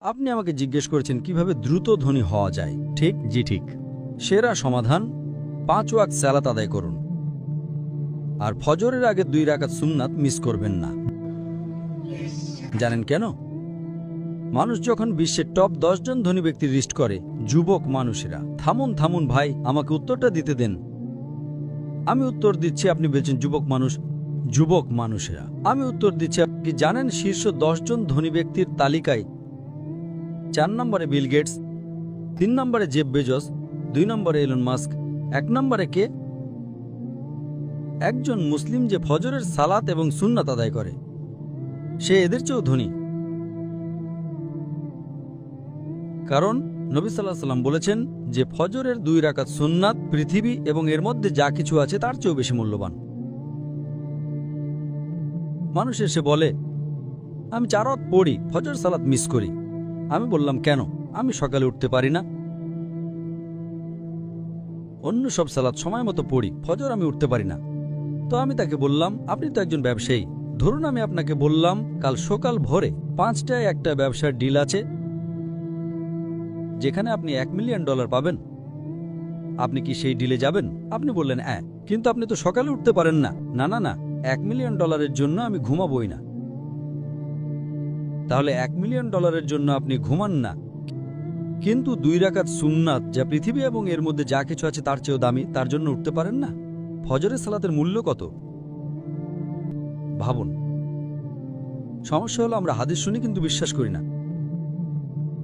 আপনি আমাকে জিজ্ঞেস করেছেন কিভাবে দ্রুত ধনী হওয়া যায়, ঠিক? জি ঠিক। সেরা সমাধান 5 ওয়াক্ত সালাত আদায় করুন আর ফজরের আগে 2 রাকাত সুন্নাত মিস করবেন না। জানেন কেন? মানুষ যখন বিশ্বের টপ 10 জন ধনী ব্যক্তির লিস্ট করে, যুবক মানুষেরা। থামুন থামুন ভাই, আমাকে উত্তরটা দিতে দেন। আমি উত্তর দিচ্ছি, আপনি বলছেন যুবক মানুষ। যুবক মানুষেরা, আমি উত্তর দিচ্ছি। আপনি জানেন শীর্ষ 10 জন ধনী ব্যক্তির তালিকায় 4 নম্বরে বিল গেটস, 3 নম্বরে জেফ বেজোস, 2 নম্বরে এলন মাস্ক, 1 নম্বরে কে? একজন মুসলিম যে ফজরের সালাত এবং সুন্নাত আদায় করে, সে এদের চেয়েও ধনী। কারণ নবী সাল্লাল্লাহু আলাইহি ওয়াসাল্লাম বলেছেন যে ফজরের 2 রাকাত সুন্নাত পৃথিবী এবং এর মধ্যে যা কিছু আছে তার চেয়েও বেশি মূল্যবান। মানুষ এসে বলে, আমি 4 ওয়াক্ত পড়ি, ফজর সালাত মিস করি। আমি বললাম, কেন? আমি সকালে উঠতে পারি না। অন্য সব সালাত সময় মতো পড়ি, ফজর আমি উঠতে পারি না। তো আমি তাকে বললাম, আপনি তো একজন ব্যবসায়ী, ধরুন আমি আপনাকে বললাম কাল সকাল ভোরে 5টায় একটা ব্যবসার ডিল আছে যেখানে আপনি $1 মিলিয়ন পাবেন। আপনি কি সেই ডিলে যাবেন? আপনি বললেন হ্যাঁ, কিন্তু আপনি তো সকালে উঠতে পারেন না। না না না, $1 মিলিয়ন জন্য আমি ঘুমাবই না। তাহলে $1 মিলিয়ন জন্য আপনি ঘুমান না, কিন্তু 2 রাকাত সুন্নাত যা পৃথিবী এবং এর মধ্যে যা কিছু আছে তার চেয়েও দামি, তার জন্য উঠতে পারেন না? ফজরের সালাতের মূল্য কত ভাবুন। সমস্যা হলো আমরা হাদিস শুনি কিন্তু বিশ্বাস করি না,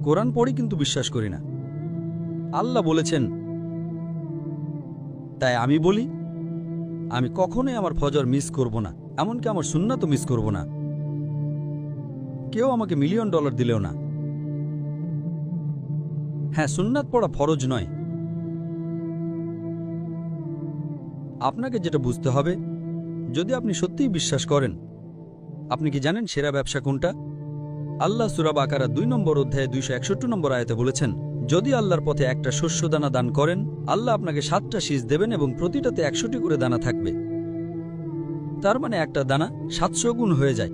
কোরআন পড়ি কিন্তু বিশ্বাস করি না। আল্লাহ বলেছেন, তাই আমি বলি আমি কখনোই আমার ফজর মিস করব না, এমনকি আমার সুন্নাতও মিস করব না। কেউ আমাকে $1 মিলিয়ন দিলেও না। হ্যাঁ, সুন্নাত পড়া ফরজ নয়। আপনাকে যেটা বুঝতে হবে, যদি আপনি সত্যিই বিশ্বাস করেন, আপনি কি জানেন সেরা ব্যবসা কোনটা? আল্লাহ সূরা বাকারা 2 নম্বর অধ্যায়ে 261 নম্বর আয়াতে বলেছেন, যদি আল্লাহর পথে একটা শস্যদানা দান করেন, আল্লাহ আপনাকে 7টা শীষ দেবেন এবং প্রতিটাতে 100টি করে দানা থাকবে। তার মানে একটা দানা 700 গুণ হয়ে যায়।